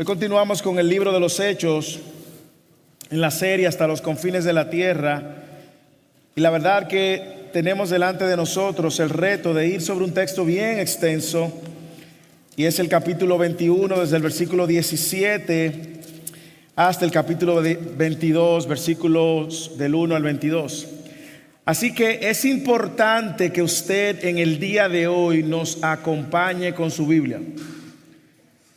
Hoy continuamos con el libro de los Hechos en la serie Hasta los confines de la tierra. Y la verdad que tenemos delante de nosotros el reto de ir sobre un texto bien extenso. Y es el capítulo 21, desde el versículo 17 hasta el capítulo 22, versículos del 1 al 22. Así que es importante que usted en el día de hoy nos acompañe con su Biblia.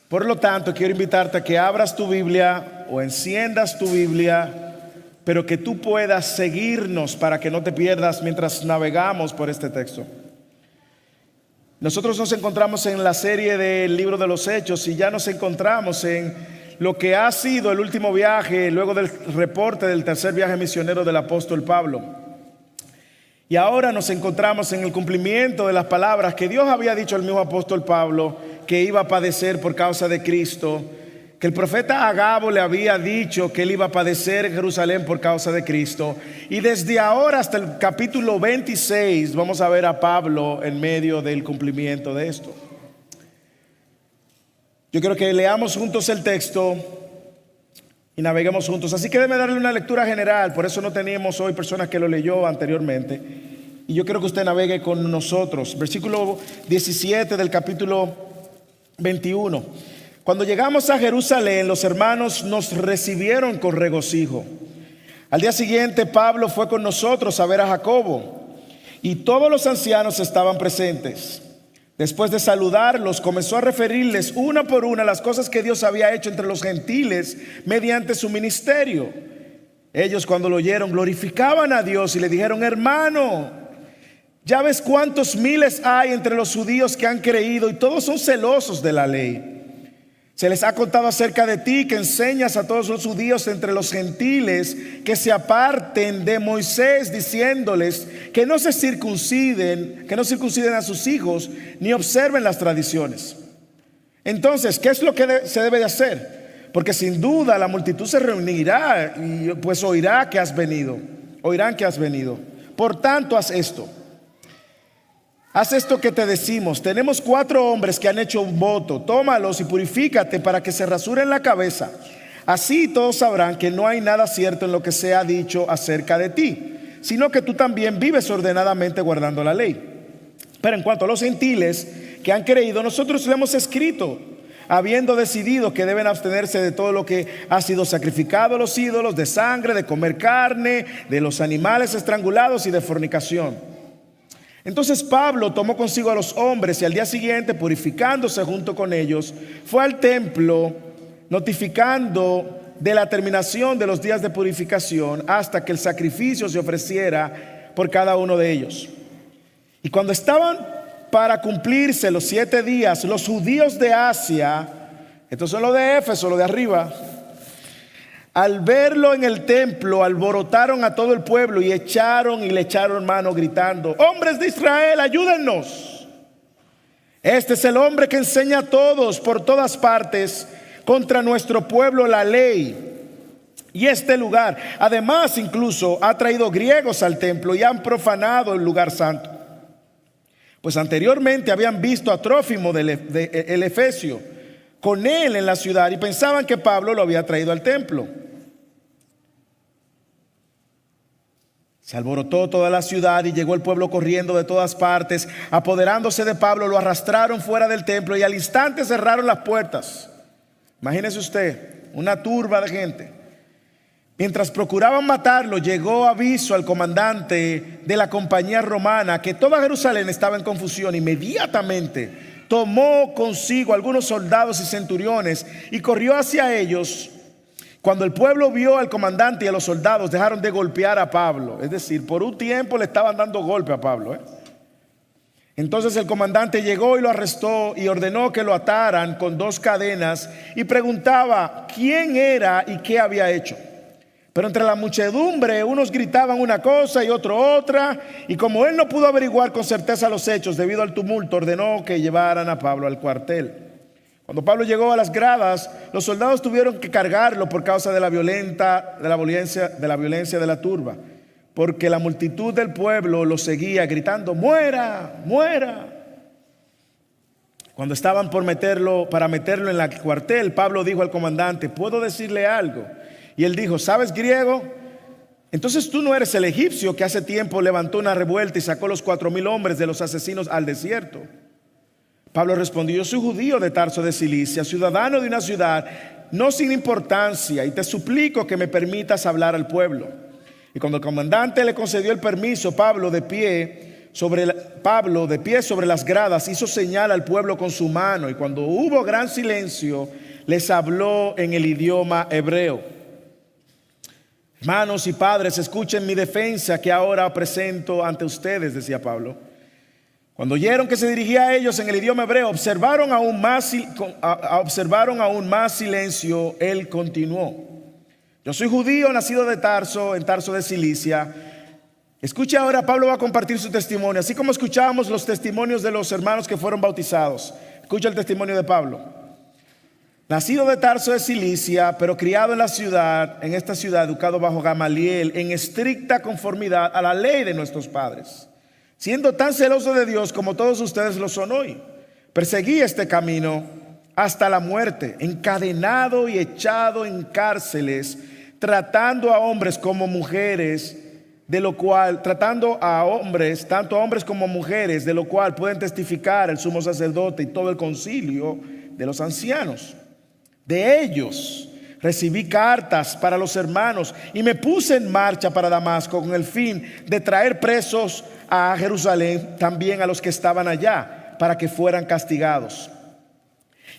Por lo tanto, quiero invitarte a que abras tu Biblia o enciendas tu Biblia, pero que tú puedas seguirnos para que no te pierdas mientras navegamos por este texto. Nosotros nos encontramos en la serie del libro de los Hechos y ya nos encontramos en lo que ha sido el último viaje luego del reporte del tercer viaje misionero del apóstol Pablo. Y ahora nos encontramos en el cumplimiento de las palabras que Dios había dicho al mismo apóstol Pablo que iba a padecer por causa de Cristo, que el profeta Agabo le había dicho que él iba a padecer en Jerusalén por causa de Cristo. Y desde ahora hasta el capítulo 26 vamos a ver a Pablo en medio del cumplimiento de esto. Yo quiero que leamos juntos el texto y naveguemos juntos. Así que déjeme darle una lectura general. Por eso no teníamos hoy personas que lo leyó anteriormente. Y yo quiero que usted navegue con nosotros. Versículo 17 del capítulo 21. Cuando llegamos a Jerusalén, los hermanos nos recibieron con regocijo. Al día siguiente, Pablo fue con nosotros a ver a Jacobo. Y todos los ancianos estaban presentes. Después de saludarlos, comenzó a referirles una por una las cosas que Dios había hecho entre los gentiles mediante su ministerio. Ellos, cuando lo oyeron, glorificaban a Dios y le dijeron: hermano, ya ves cuántos miles hay entre los judíos que han creído y todos son celosos de la ley. Se les ha contado acerca de ti que enseñas a todos los judíos entre los gentiles que se aparten de Moisés, diciéndoles que no circunciden a sus hijos ni observen las tradiciones. Entonces, ¿qué es lo que se debe de hacer? Porque sin duda la multitud se reunirá y pues oirán que has venido. Por tanto, haz esto. Haz esto que te decimos. Tenemos 4 hombres que han hecho un voto. Tómalos y purifícate para que se rasuren la cabeza. Así todos sabrán que no hay nada cierto en lo que se ha dicho acerca de ti, sino que tú también vives ordenadamente guardando la ley. Pero en cuanto a los gentiles que han creído, nosotros le hemos escrito, habiendo decidido que deben abstenerse de todo lo que ha sido sacrificado a los ídolos, de sangre, de comer carne, de los animales estrangulados y de fornicación. Entonces Pablo tomó consigo a los hombres y al día siguiente, purificándose junto con ellos, fue al templo notificando de la terminación de los días de purificación hasta que el sacrificio se ofreciera por cada uno de ellos. Y cuando estaban para cumplirse los 7 días, los judíos de Asia, estos son los de Éfeso, los de arriba, al verlo en el templo, alborotaron a todo el pueblo y le echaron mano gritando: hombres de Israel, ayúdennos. Este es el hombre que enseña a todos por todas partes contra nuestro pueblo la ley y este lugar. Además, incluso ha traído griegos al templo y han profanado el lugar santo. Pues anteriormente habían visto a Trófimo el Efesio con él en la ciudad y pensaban que Pablo lo había traído al templo. Se alborotó toda la ciudad y llegó el pueblo corriendo de todas partes. Apoderándose de Pablo, lo arrastraron fuera del templo y al instante cerraron las puertas. Imagínese usted, una turba de gente. Mientras procuraban matarlo, llegó aviso al comandante de la compañía romana que toda Jerusalén estaba en confusión. Inmediatamente tomó consigo algunos soldados y centuriones y corrió hacia ellos. Cuando el pueblo vio al comandante y a los soldados, dejaron de golpear a Pablo. Es decir, por un tiempo le estaban dando golpe a Pablo. Entonces el comandante llegó y lo arrestó y ordenó que lo ataran con 2 cadenas y preguntaba quién era y qué había hecho. Pero entre la muchedumbre unos gritaban una cosa y otro otra, y como él no pudo averiguar con certeza los hechos debido al tumulto, ordenó que llevaran a Pablo al cuartel. Cuando Pablo llegó a las gradas, los soldados tuvieron que cargarlo por causa de la violencia de la turba, porque la multitud del pueblo lo seguía gritando: muera, muera. Cuando estaban para meterlo en el cuartel, Pablo dijo al comandante: ¿puedo decirle algo? Y él dijo: ¿sabes griego? Entonces tú no eres el egipcio que hace tiempo levantó una revuelta y sacó los 4,000 hombres de los asesinos al desierto. Pablo respondió: yo soy judío de Tarso de Cilicia, ciudadano de una ciudad no sin importancia, y te suplico que me permitas hablar al pueblo. Y cuando el comandante le concedió el permiso, Pablo de pie sobre las gradas hizo señal al pueblo con su mano, y cuando hubo gran silencio les habló en el idioma hebreo. Hermanos y padres, escuchen mi defensa que ahora presento ante ustedes, decía Pablo. Cuando oyeron que se dirigía a ellos en el idioma hebreo, observaron aún más silencio. Él continuó: yo soy judío, nacido en Tarso de Cilicia. Escucha ahora, Pablo va a compartir su testimonio, así como escuchábamos los testimonios de los hermanos que fueron bautizados. Escucha el testimonio de Pablo. Nacido de Tarso de Cilicia, pero criado en esta ciudad, educado bajo Gamaliel, en estricta conformidad a la ley de nuestros padres. Siendo tan celoso de Dios como todos ustedes lo son hoy, perseguí este camino hasta la muerte, encadenado y echado en cárceles, tratando a hombres como mujeres, tanto a hombres como mujeres, de lo cual pueden testificar el sumo sacerdote y todo el concilio de los ancianos. De ellos recibí cartas para los hermanos y me puse en marcha para Damasco con el fin de traer presos a Jerusalén también a los que estaban allá, para que fueran castigados.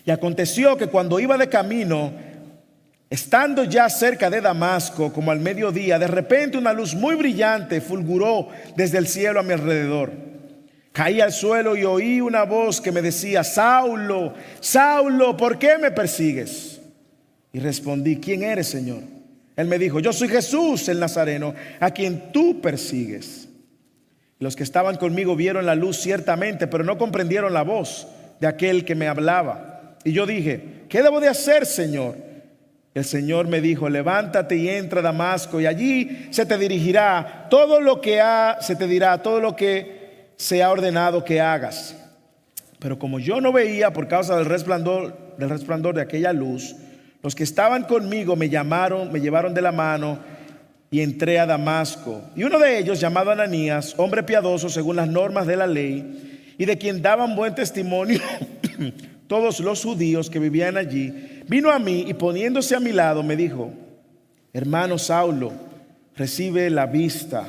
Y aconteció que cuando iba de camino, estando ya cerca de Damasco, como al mediodía, de repente una luz muy brillante fulguró desde el cielo a mi alrededor. Caí al suelo y oí una voz que me decía: Saulo, Saulo, ¿por qué me persigues? Y respondí: ¿quién eres, Señor? Él me dijo: yo soy Jesús el Nazareno, a quien tú persigues. Los que estaban conmigo vieron la luz ciertamente, pero no comprendieron la voz de aquel que me hablaba. Y yo dije: ¿qué debo de hacer, Señor? El Señor me dijo: levántate y entra a Damasco, y allí se te dirá todo lo que se ha ordenado que hagas. Pero como yo no veía por causa del resplandor de aquella luz, los que estaban conmigo me llevaron de la mano y entré a Damasco. Y uno de ellos, llamado Ananías, hombre piadoso según las normas de la ley, y de quien daban buen testimonio todos los judíos que vivían allí, vino a mí y poniéndose a mi lado me dijo: hermano Saulo, recibe la vista.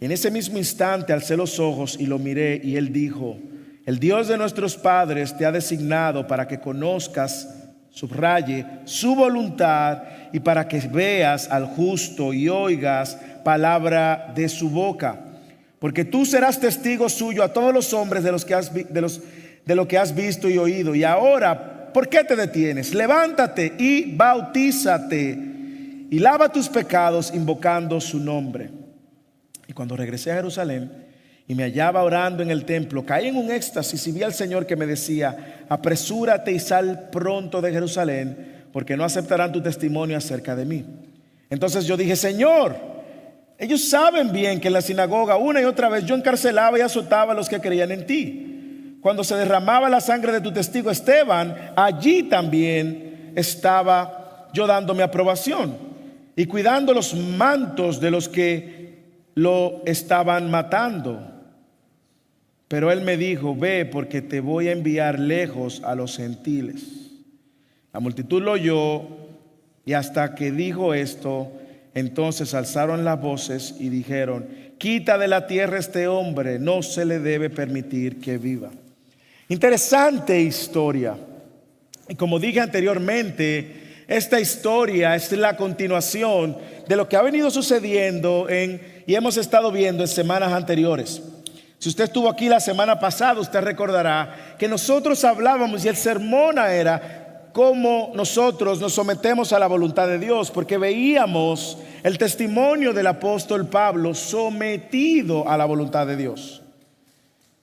Y en ese mismo instante alcé los ojos y lo miré, y él dijo: el Dios de nuestros padres te ha designado para que conozcas, subraye, su voluntad, y para que veas al justo y oigas palabra de su boca. Porque tú serás testigo suyo a todos los hombres de lo que has visto y oído. Y ahora, ¿por qué te detienes? Levántate y bautízate y lava tus pecados invocando su nombre. Y cuando regresé a Jerusalén y me hallaba orando en el templo, caí en un éxtasis y vi al Señor que me decía: apresúrate y sal pronto de Jerusalén, porque no aceptarán tu testimonio acerca de mí. Entonces yo dije: Señor, ellos saben bien que en la sinagoga una y otra vez yo encarcelaba y azotaba a los que creían en ti. Cuando se derramaba la sangre de tu testigo Esteban, allí también estaba yo dando mi aprobación y cuidando los mantos de los que lo estaban matando. Pero él me dijo: ve, porque te voy a enviar lejos a los gentiles. La multitud lo oyó, y hasta que dijo esto, entonces alzaron las voces y dijeron: quita de la tierra este hombre, no se le debe permitir que viva. Interesante historia. Y como dije anteriormente, esta historia es la continuación de lo que ha venido sucediendo y hemos estado viendo en semanas anteriores. Si usted estuvo aquí la semana pasada, usted recordará que nosotros hablábamos y el sermón era cómo nosotros nos sometemos a la voluntad de Dios, porque veíamos el testimonio del apóstol Pablo sometido a la voluntad de Dios.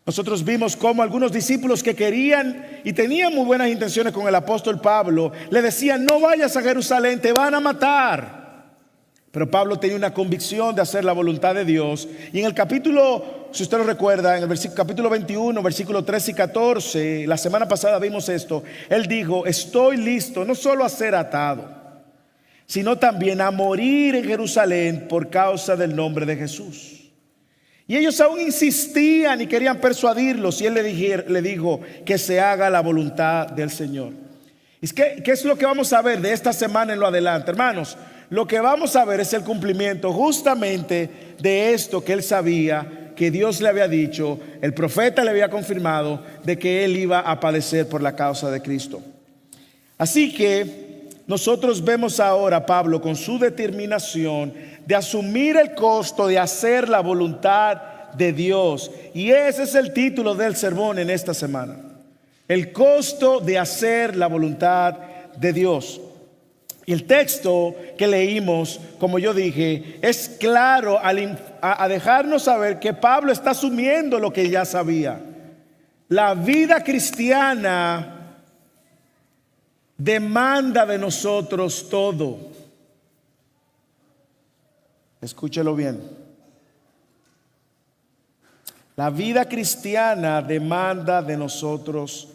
Nosotros vimos cómo algunos discípulos que querían y tenían muy buenas intenciones con el apóstol Pablo le decían: no vayas a Jerusalén, te van a matar. Pero Pablo tenía una convicción de hacer la voluntad de Dios. Y en el capítulo, si usted lo recuerda, en el capítulo 21, versículos 13 y 14, la semana pasada vimos esto. Él dijo, estoy listo no solo a ser atado, sino también a morir en Jerusalén por causa del nombre de Jesús. Y ellos aún insistían y querían persuadirlos. Y él le dijo que se haga la voluntad del Señor. ¿Qué es lo que vamos a ver de esta semana en lo adelante, hermanos? Lo que vamos a ver es el cumplimiento justamente de esto que él sabía, que Dios le había dicho, el profeta le había confirmado de que él iba a padecer por la causa de Cristo. Así que nosotros vemos ahora a Pablo con su determinación de asumir el costo de hacer la voluntad de Dios. Y ese es el título del sermón en esta semana. El costo de hacer la voluntad de Dios. Y el texto que leímos, como yo dije, es claro a dejarnos saber que Pablo está asumiendo lo que ya sabía. La vida cristiana demanda de nosotros todo. Escúchelo bien. La vida cristiana demanda de nosotros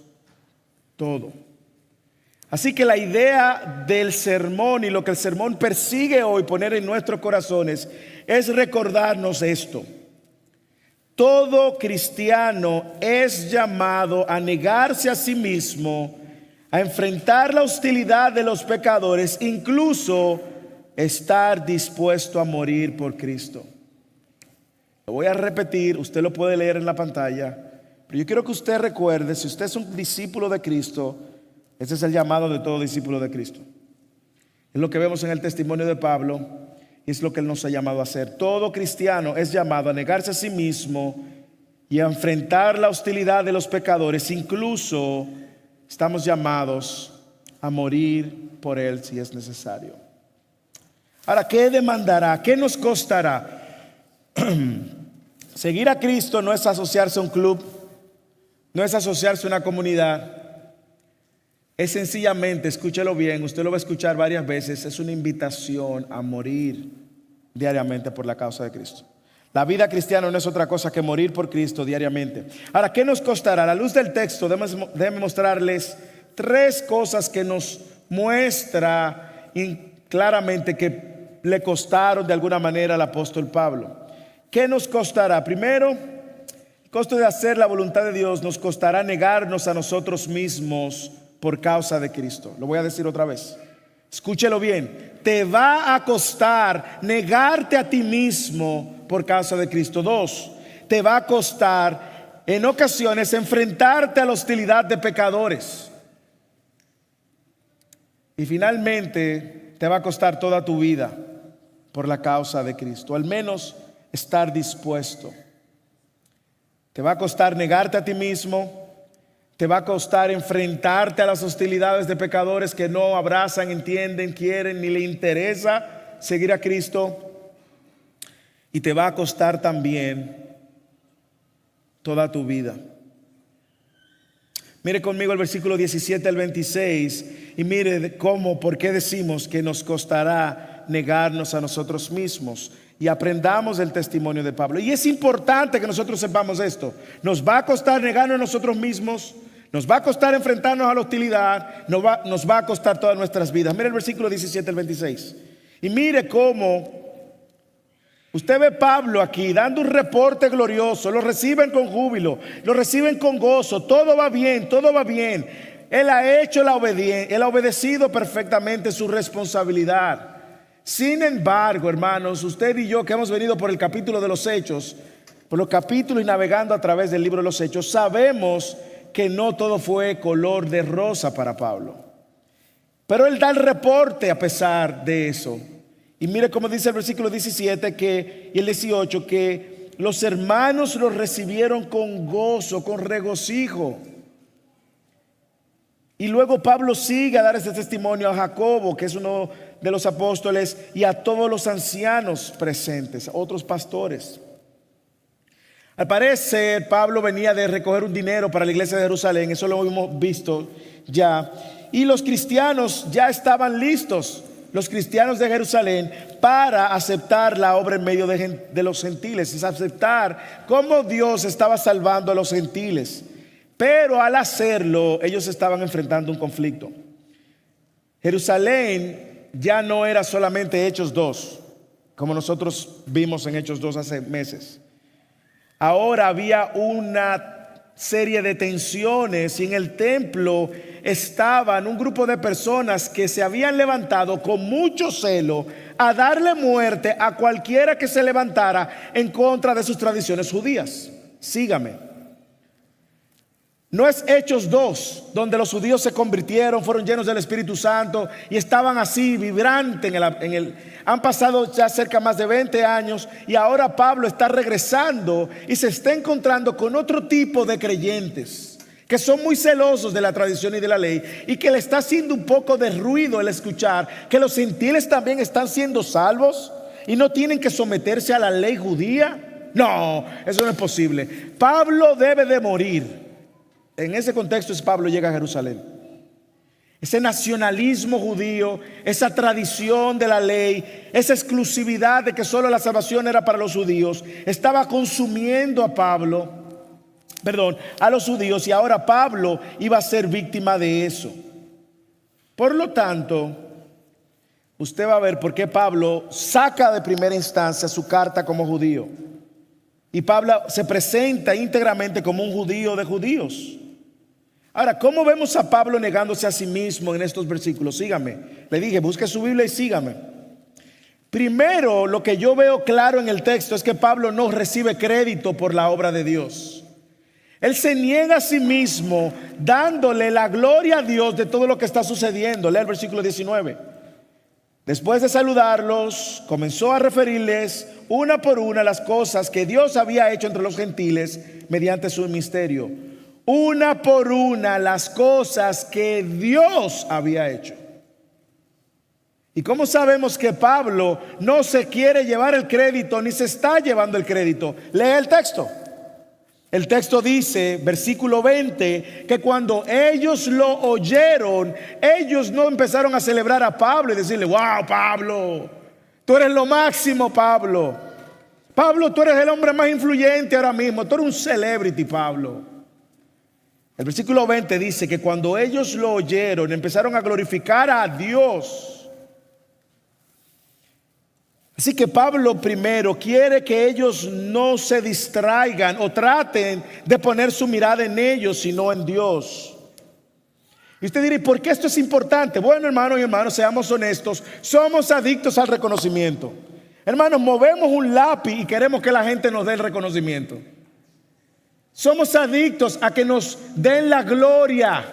todo. Así que la idea del sermón y lo que el sermón persigue hoy poner en nuestros corazones es recordarnos esto. Todo cristiano es llamado a negarse a sí mismo, a enfrentar la hostilidad de los pecadores, incluso estar dispuesto a morir por Cristo. Lo voy a repetir, usted lo puede leer en la pantalla, pero yo quiero que usted recuerde, si usted es un discípulo de Cristo, ese es el llamado de todo discípulo de Cristo. Es lo que vemos en el testimonio de Pablo y es lo que él nos ha llamado a hacer. Todo cristiano es llamado a negarse a sí mismo y a enfrentar la hostilidad de los pecadores. Incluso estamos llamados a morir por él si es necesario. Ahora, ¿qué demandará? ¿Qué nos costará? Seguir a Cristo no es asociarse a un club, no es asociarse a una comunidad. Es sencillamente, escúchelo bien, usted lo va a escuchar varias veces, es una invitación a morir diariamente por la causa de Cristo. La vida cristiana no es otra cosa que morir por Cristo diariamente. Ahora, ¿qué nos costará? A la luz del texto, déjeme mostrarles tres cosas que nos muestra claramente que le costaron de alguna manera al apóstol Pablo. ¿Qué nos costará? Primero, el costo de hacer la voluntad de Dios nos costará negarnos a nosotros mismos por causa de Cristo. Lo voy a decir otra vez. Escúchelo bien. Te va a costar negarte a ti mismo por causa de Cristo. Dos, te va a costar en ocasiones enfrentarte a la hostilidad de pecadores. Y finalmente te va a costar toda tu vida por la causa de Cristo. Al menos estar dispuesto. Te va a costar negarte a ti mismo. Te va a costar enfrentarte a las hostilidades de pecadores que no abrazan, entienden, quieren ni le interesa seguir a Cristo. Y te va a costar también toda tu vida. Mire conmigo el versículo 17 al 26 y mire por qué decimos que nos costará negarnos a nosotros mismos. Y aprendamos del testimonio de Pablo. Y es importante que nosotros sepamos esto. Nos va a costar negarnos a nosotros mismos. Nos va a costar enfrentarnos a la hostilidad. Nos va a costar todas nuestras vidas. Mire el versículo 17 al 26. Y mire cómo usted ve a Pablo aquí dando un reporte glorioso. Lo reciben con júbilo. Lo reciben con gozo. Todo va bien, todo va bien. Él ha hecho él ha obedecido perfectamente su responsabilidad. Sin embargo, hermanos, usted y yo que hemos venido por el capítulo de los Hechos, por los capítulos y navegando a través del libro de los Hechos, sabemos que no todo fue color de rosa para Pablo. Pero él da el reporte a pesar de eso. Y mire cómo dice el versículo 17 y el 18, que los hermanos los recibieron con gozo, con regocijo. Y luego Pablo sigue a dar este testimonio a Jacobo, que es uno de los apóstoles, y a todos los ancianos presentes, a otros pastores. Al parecer, Pablo venía de recoger un dinero para la iglesia de Jerusalén, eso lo hemos visto ya. Y los cristianos ya estaban listos los cristianos de Jerusalén, para aceptar la obra en medio de los gentiles, es aceptar cómo Dios estaba salvando a los gentiles. Pero al hacerlo, ellos estaban enfrentando un conflicto. Jerusalén ya no era solamente Hechos 2, como nosotros vimos en Hechos 2 hace meses. Ahora había una serie de tensiones y en el templo estaban un grupo de personas que se habían levantado con mucho celo a darle muerte a cualquiera que se levantara en contra de sus tradiciones judías. Sígame. No es Hechos 2, donde los judíos se convirtieron, fueron llenos del Espíritu Santo y estaban así, vibrantes han pasado ya cerca más de 20 años y ahora Pablo está regresando y se está encontrando con otro tipo de creyentes que son muy celosos de la tradición y de la ley y que le está haciendo un poco de ruido el escuchar que los gentiles también están siendo salvos y no tienen que someterse a la ley judía. No, eso no es posible. Pablo debe de morir. En ese contexto es Pablo llega a Jerusalén. Ese nacionalismo judío, esa tradición de la ley, esa exclusividad de que solo la salvación era para los judíos, estaba consumiendo a los judíos, y ahora Pablo iba a ser víctima de eso. Por lo tanto, usted va a ver por qué Pablo saca de primera instancia su carta como judío. Y Pablo se presenta íntegramente como un judío de judíos. Ahora, ¿cómo vemos a Pablo negándose a sí mismo en estos versículos? Sígame. Le dije, busque su Biblia y sígame. Primero, lo que yo veo claro en el texto es que Pablo no recibe crédito por la obra de Dios. Él se niega a sí mismo, dándole la gloria a Dios de todo lo que está sucediendo. Lea el versículo 19. Después de saludarlos, comenzó a referirles una por una las cosas que Dios había hecho entre los gentiles mediante su misterio. Una por una las cosas que Dios había hecho. ¿Y cómo sabemos que Pablo no se quiere llevar el crédito ni se está llevando el crédito? Lee el texto. El texto dice, versículo 20, que cuando ellos lo oyeron, ellos no empezaron a celebrar a Pablo y decirle: wow, Pablo, tú eres lo máximo, Pablo. Pablo, tú eres el hombre más influyente ahora mismo. Tú eres un celebrity, Pablo. El versículo 20 dice que cuando ellos lo oyeron, empezaron a glorificar a Dios. Así que Pablo primero quiere que ellos no se distraigan o traten de poner su mirada en ellos, sino en Dios. Y usted dirá, ¿por qué esto es importante? Bueno, hermanos y hermanos, seamos honestos, somos adictos al reconocimiento. Hermanos, movemos un lápiz y queremos que la gente nos dé el reconocimiento. Somos adictos a que nos den la gloria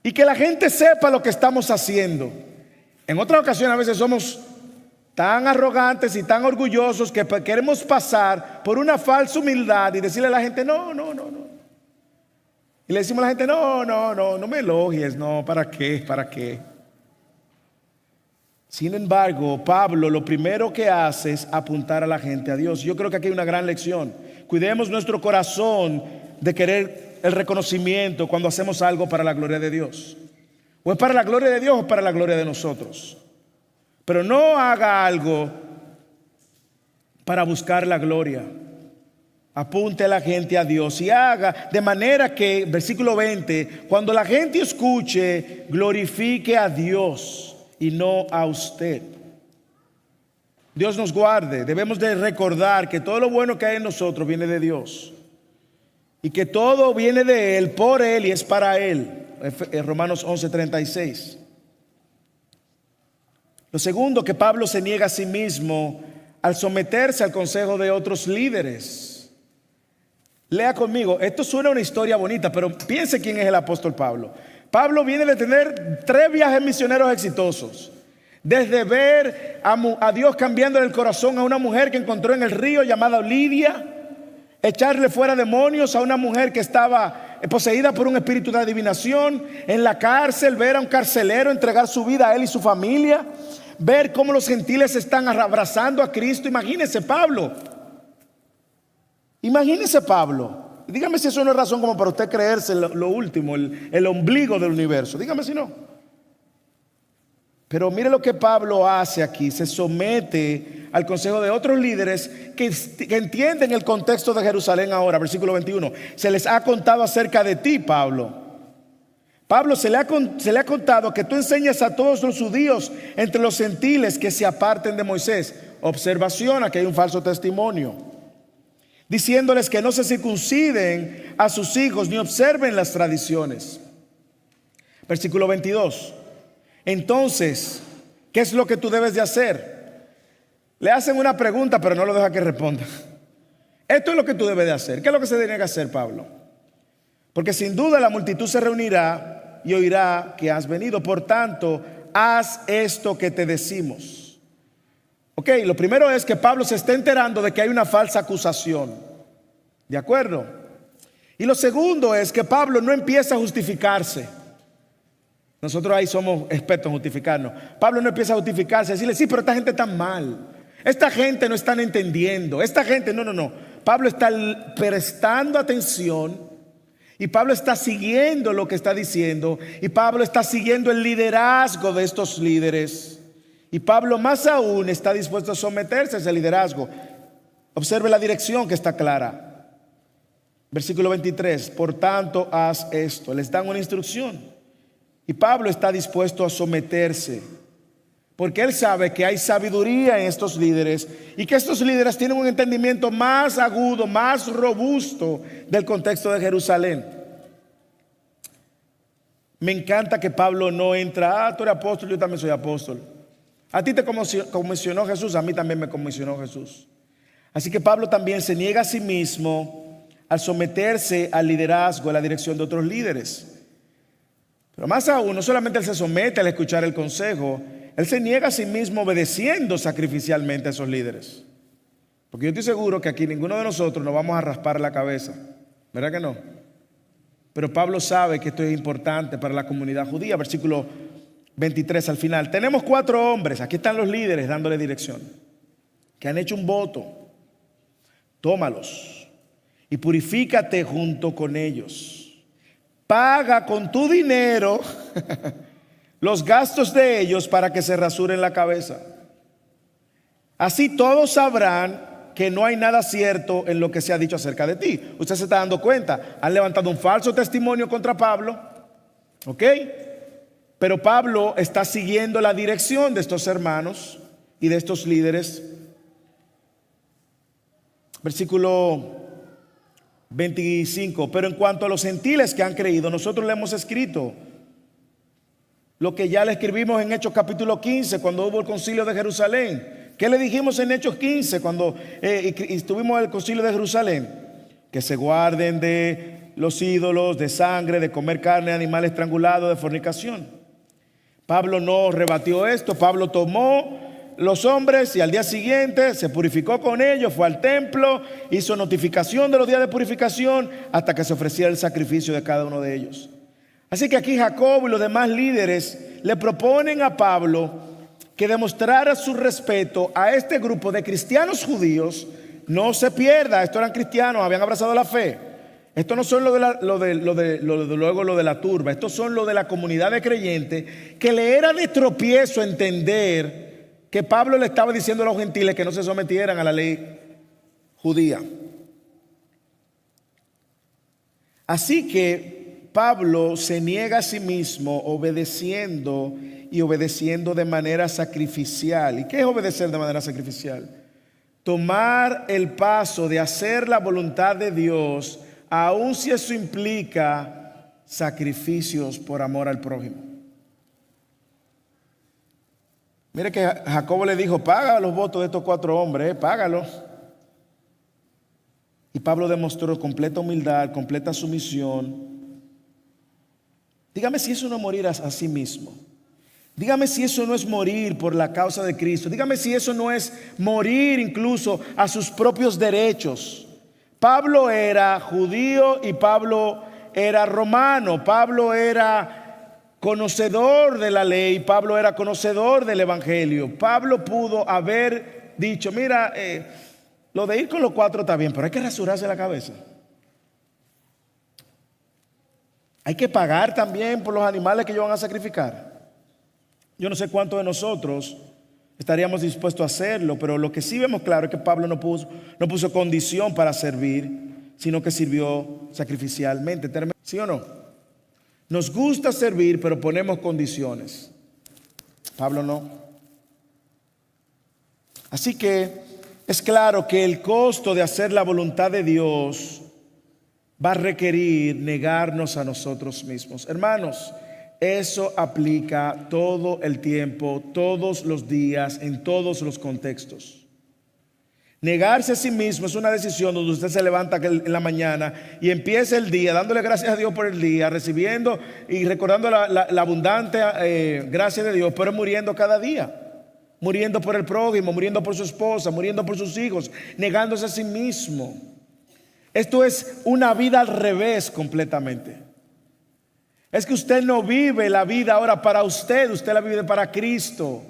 y que la gente sepa lo que estamos haciendo. En otras ocasiones a veces somos tan arrogantes y tan orgullosos que queremos pasar por una falsa humildad y decirle a la gente: no. Y le decimos a la gente: no me elogies, no, ¿para qué? Sin embargo, Pablo lo primero que hace es apuntar a la gente a Dios. Yo creo que aquí hay una gran lección. Cuidemos nuestro corazón de querer el reconocimiento cuando hacemos algo para la gloria de Dios. O es para la gloria de Dios o es para la gloria de nosotros. Pero no haga algo para buscar la gloria. Apunte a la gente a Dios y haga de manera que, versículo 20, cuando la gente escuche, glorifique a Dios y no a usted. Dios nos guarde. Debemos de recordar que todo lo bueno que hay en nosotros viene de Dios y que todo viene de Él, por Él y es para Él. Romanos 11:36. Lo segundo, que Pablo se niega a sí mismo al someterse al consejo de otros líderes. Lea conmigo. Esto suena una historia bonita, pero piense quién es el apóstol Pablo. Pablo viene de tener 3 viajes misioneros exitosos. Desde ver a Dios cambiando el corazón a una mujer que encontró en el río llamada Lidia, echarle fuera demonios a una mujer que estaba poseída por un espíritu de adivinación, en la cárcel ver a un carcelero entregar su vida a él y su familia, ver cómo los gentiles están abrazando a Cristo. Imagínese Pablo. Dígame si eso no es razón como para usted creerse lo último, el ombligo del universo. Dígame si no. Pero mire lo que Pablo hace aquí. Se somete al consejo de otros líderes que entienden el contexto de Jerusalén ahora. Versículo 21. Se les ha contado acerca de ti, Pablo. Pablo, se le ha contado que tú enseñas a todos los judíos entre los gentiles que se aparten de Moisés. Observación, aquí hay un falso testimonio. Diciéndoles que no se circunciden a sus hijos ni observen las tradiciones. Versículo 22. Entonces, ¿qué es lo que tú debes de hacer? Le hacen una pregunta, pero no lo deja que responda. Esto es lo que tú debes de hacer. ¿Qué es lo que se tiene que hacer, Pablo? Porque sin duda la multitud se reunirá y oirá que has venido. Por tanto, haz esto que te decimos. Ok, lo primero es que Pablo se está enterando de que hay una falsa acusación. ¿De acuerdo? Y lo segundo es que Pablo no empieza a justificarse. Nosotros ahí somos expertos en justificarnos. Pablo no empieza a justificarse, a decirle, sí, pero esta gente está mal. Esta gente no están entendiendo. Esta gente, no. Pablo está prestando atención y Pablo está siguiendo lo que está diciendo. Y Pablo está siguiendo el liderazgo de estos líderes. Y Pablo más aún está dispuesto a someterse a ese liderazgo. Observe la dirección que está clara. Versículo 23. Por tanto, haz esto. Les dan una instrucción. Y Pablo está dispuesto a someterse, porque él sabe que hay sabiduría en estos líderes y que estos líderes tienen un entendimiento más agudo, más robusto del contexto de Jerusalén. Me encanta que Pablo no entra, tú eres apóstol, yo también soy apóstol. A ti te comisionó Jesús, a mí también me comisionó Jesús. Así que Pablo también se niega a sí mismo al someterse al liderazgo, a la dirección de otros líderes. Pero más aún, no solamente él se somete al escuchar el consejo, él se niega a sí mismo obedeciendo sacrificialmente a esos líderes. Porque yo estoy seguro que aquí ninguno de nosotros nos vamos a raspar la cabeza, ¿verdad que no? Pero Pablo sabe que esto es importante para la comunidad judía. Versículo 23 al final. Tenemos 4 hombres, aquí están los líderes dándole dirección, que han hecho un voto. Tómalos y purifícate junto con ellos. Paga con tu dinero los gastos de ellos para que se rasuren la cabeza. Así todos sabrán que no hay nada cierto en lo que se ha dicho acerca de ti. Usted se está dando cuenta, han levantado un falso testimonio contra Pablo, ¿ok? Pero Pablo está siguiendo la dirección de estos hermanos y de estos líderes. Versículo 25. Pero en cuanto a los gentiles que han creído, nosotros le hemos escrito lo que ya le escribimos en Hechos capítulo 15, cuando hubo el concilio de Jerusalén. ¿Qué le dijimos en Hechos 15 cuando estuvimos en el concilio de Jerusalén? Que se guarden de los ídolos, de sangre, de comer carne de animal estrangulado, de fornicación. Pablo no rebatió esto. Pablo tomó los hombres y al día siguiente se purificó con ellos, fue al templo, hizo notificación de los días de purificación hasta que se ofreciera el sacrificio de cada uno de ellos. Así que aquí Jacobo y los demás líderes le proponen a Pablo que demostrara su respeto a este grupo de cristianos judíos. No se pierda, estos eran cristianos, habían abrazado la fe. Estos no son lo de la turba, estos son lo de la comunidad de creyentes, que le era de tropiezo entender que Pablo le estaba diciendo a los gentiles que no se sometieran a la ley judía. Así que Pablo se niega a sí mismo obedeciendo de manera sacrificial. ¿Y qué es obedecer de manera sacrificial? Tomar el paso de hacer la voluntad de Dios, aun si eso implica sacrificios por amor al prójimo. Mire que Jacobo le dijo, paga los votos de estos 4 hombres, págalos. Y Pablo demostró completa humildad, completa sumisión. Dígame si eso no es morir a sí mismo. Dígame si eso no es morir por la causa de Cristo. Dígame si eso no es morir incluso a sus propios derechos. Pablo era judío y Pablo era romano. Pablo era conocedor de la ley, Pablo era conocedor del evangelio. Pablo pudo haber dicho, mira, lo de ir con los 4 está bien, pero hay que rasurarse la cabeza. Hay que pagar también por los animales que ellos van a sacrificar. Yo no sé cuántos de nosotros estaríamos dispuestos a hacerlo, pero lo que sí vemos claro es que Pablo no puso condición para servir, sino que sirvió sacrificialmente. ¿Sí o no? Nos gusta servir, pero ponemos condiciones. Pablo no. Así que es claro que el costo de hacer la voluntad de Dios va a requerir negarnos a nosotros mismos. Hermanos, eso aplica todo el tiempo, todos los días, en todos los contextos. Negarse a sí mismo es una decisión donde usted se levanta en la mañana y empieza el día dándole gracias a Dios por el día, recibiendo y recordando la abundante gracia de Dios, pero muriendo cada día. Muriendo por el prójimo, muriendo por su esposa, muriendo por sus hijos, negándose a sí mismo. Esto es una vida al revés completamente. Es que usted no vive la vida ahora para usted la vive para Cristo.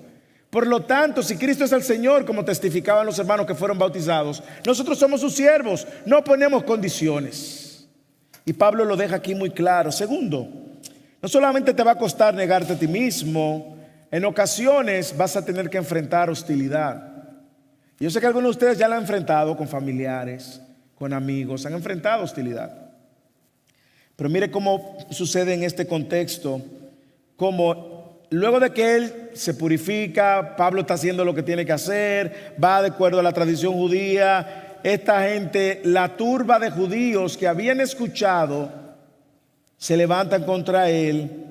Por lo tanto, si Cristo es el Señor, como testificaban los hermanos que fueron bautizados, nosotros somos sus siervos, no ponemos condiciones. Y Pablo lo deja aquí muy claro. Segundo, no solamente te va a costar negarte a ti mismo, en ocasiones vas a tener que enfrentar hostilidad. Y yo sé que algunos de ustedes ya la han enfrentado con familiares, con amigos, han enfrentado hostilidad. Pero mire cómo sucede en este contexto, como luego de que él se purifica, Pablo está haciendo lo que tiene que hacer, va de acuerdo a la tradición judía. Esta gente, la turba de judíos que habían escuchado, se levantan contra él.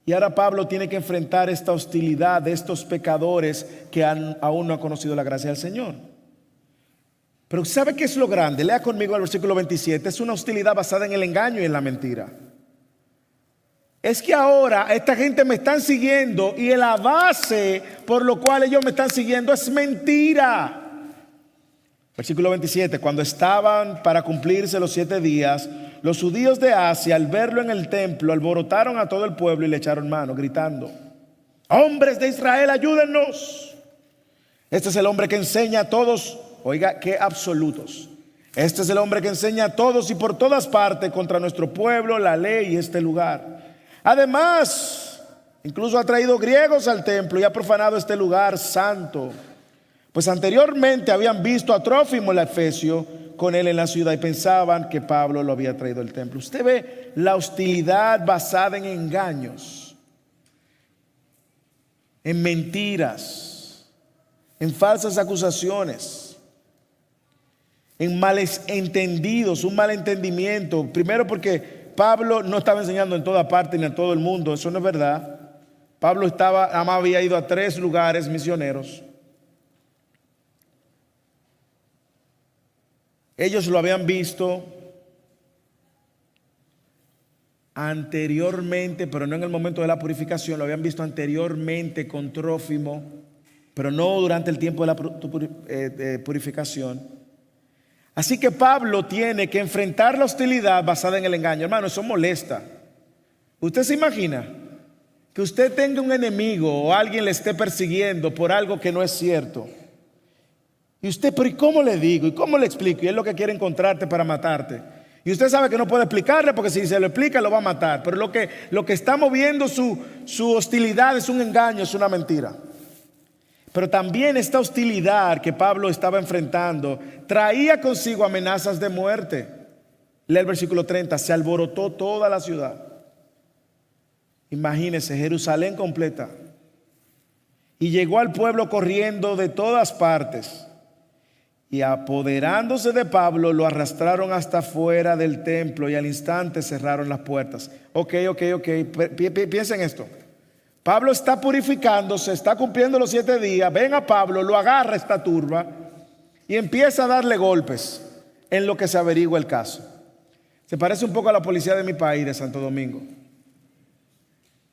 Y ahora Pablo tiene que enfrentar esta hostilidad de estos pecadores que aún no han conocido la gracia del Señor. Pero ¿sabe qué es lo grande? Lea conmigo el versículo 27. Es una hostilidad basada en el engaño y en la mentira. Es que ahora esta gente me están siguiendo y la base por lo cual ellos me están siguiendo es mentira. Versículo 27. Cuando estaban para cumplirse los 7 días, los judíos de Asia, al verlo en el templo, alborotaron a todo el pueblo y le echaron mano, gritando: hombres de Israel, ayúdennos. Este es el hombre que enseña a todos. Oiga, qué absolutos. Este es el hombre que enseña a todos y por todas partes contra nuestro pueblo, la ley y este lugar. Además, incluso ha traído griegos al templo y ha profanado este lugar santo. Pues anteriormente habían visto a Trófimo el efesio con él en la ciudad y pensaban que Pablo lo había traído al templo. Usted ve la hostilidad basada en engaños, en mentiras, en falsas acusaciones, en malentendidos, un malentendimiento. Primero porque Pablo no estaba enseñando en toda parte ni en todo el mundo, eso no es verdad. Pablo además había ido a 3 lugares misioneros. Ellos lo habían visto anteriormente, pero no en el momento de la purificación. Lo habían visto anteriormente con Trófimo, pero no durante el tiempo de la purificación. Así que Pablo tiene que enfrentar la hostilidad basada en el engaño. Hermano, eso molesta. ¿Usted se imagina que usted tenga un enemigo o alguien le esté persiguiendo por algo que no es cierto? Y usted, pero ¿y cómo le digo? ¿Y cómo le explico? Y él lo que quiere encontrarte para matarte. Y usted sabe que no puede explicarle porque si se lo explica lo va a matar. Pero lo que está moviendo su hostilidad es un engaño, es una mentira. Pero también esta hostilidad que Pablo estaba enfrentando traía consigo amenazas de muerte. Lee el versículo 30. Se alborotó toda la ciudad. Imagínese, Jerusalén completa. Y llegó al pueblo corriendo de todas partes. Y apoderándose de Pablo, lo arrastraron hasta fuera del templo y al instante cerraron las puertas. Ok. Piensen esto. Pablo está purificándose, está cumpliendo los 7 días. Ven a Pablo, lo agarra esta turba y empieza a darle golpes en lo que se averigua el caso. Se parece un poco a la policía de mi país, de Santo Domingo.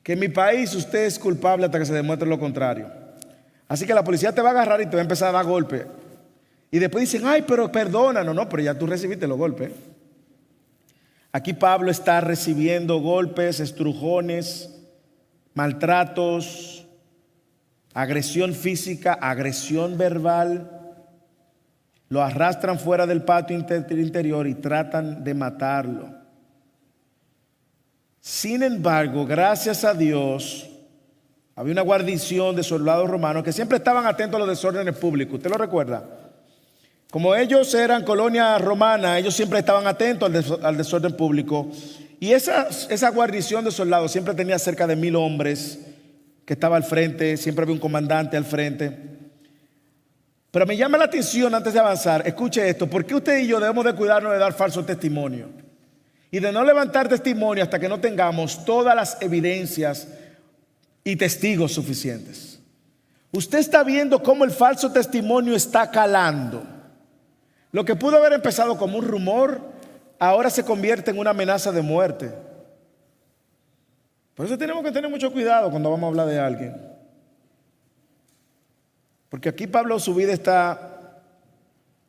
Que en mi país usted es culpable hasta que se demuestre lo contrario. Así que la policía te va a agarrar y te va a empezar a dar golpes. Y después dicen: ay, pero perdónanos. No, pero ya tú recibiste los golpes. Aquí Pablo está recibiendo golpes, estrujones, maltratos, agresión física, agresión verbal. Lo arrastran fuera del patio interior y tratan de matarlo. Sin embargo, gracias a Dios, Había una guarnición de soldados romanos que siempre estaban atentos a los desórdenes públicos. ¿Usted lo recuerda? Como ellos eran colonia romana, ellos siempre estaban atentos al desorden público. Y esa guarnición de soldados siempre tenía cerca de 1000 hombres que estaba al frente, siempre había un comandante al frente. Pero me llama la atención antes de avanzar, escuche esto, ¿por qué usted y yo debemos de cuidarnos de dar falso testimonio? Y de no levantar testimonio hasta que no tengamos todas las evidencias y testigos suficientes. Usted está viendo cómo el falso testimonio está calando. Lo que pudo haber empezado como un rumor, ahora se convierte en una amenaza de muerte. Por eso tenemos que tener mucho cuidado cuando vamos a hablar de alguien. Porque aquí Pablo, su vida está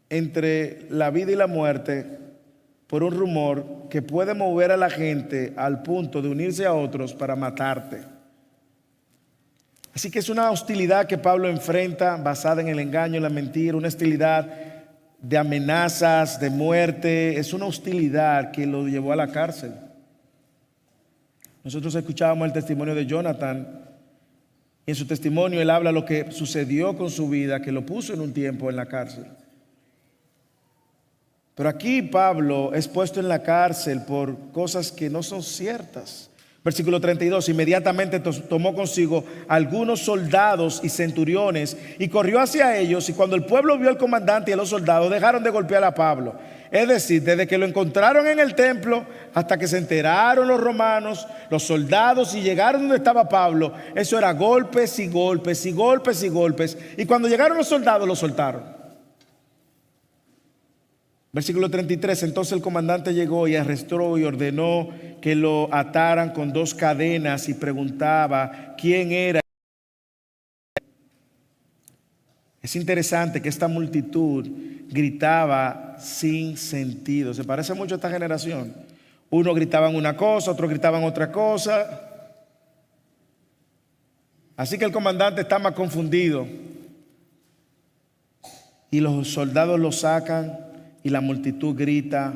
entre la vida y la muerte por un rumor que puede mover a la gente al punto de unirse a otros para matarte. Así que es una hostilidad que Pablo enfrenta basada en el engaño, en la mentira, una hostilidad de amenazas, de muerte. Es una hostilidad que lo llevó a la cárcel. Nosotros escuchábamos el testimonio de Jonathan. Y en su testimonio él habla lo que sucedió con su vida, que lo puso en un tiempo en la cárcel. Pero aquí Pablo es puesto en la cárcel por cosas que no son ciertas. Versículo 32, inmediatamente tomó consigo algunos soldados y centuriones y corrió hacia ellos, y cuando el pueblo vio al comandante y a los soldados, dejaron de golpear a Pablo. Es decir, desde que lo encontraron en el templo hasta que se enteraron los romanos, los soldados, y llegaron donde estaba Pablo, eso era golpes y golpes y golpes y golpes. Y cuando llegaron los soldados, lo soltaron. Versículo 33, entonces el comandante llegó y arrestó y ordenó que lo ataran con 2 cadenas y preguntaba quién era. Es interesante que esta multitud gritaba sin sentido. Se parece mucho a esta generación. Uno gritaban una cosa, otro gritaban otra cosa. Así que el comandante está más confundido. Y los soldados lo sacan y la multitud grita,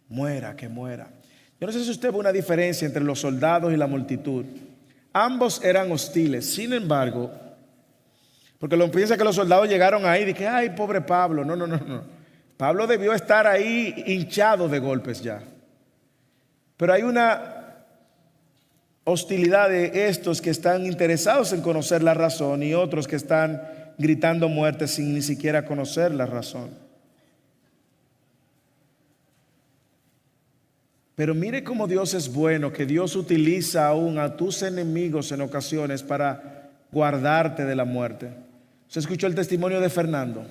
muera, que muera. Yo no sé si usted ve una diferencia entre los soldados y la multitud. Ambos eran hostiles. Sin embargo, porque lo piensa que los soldados llegaron ahí y dije, ay, pobre Pablo. No. Pablo debió estar ahí hinchado de golpes ya. Pero hay una hostilidad de estos que están interesados en conocer la razón y otros que están gritando muerte sin ni siquiera conocer la razón. Pero mire cómo Dios es bueno, que Dios utiliza aún a tus enemigos en ocasiones para guardarte de la muerte. ¿Se escuchó el testimonio de Fernando?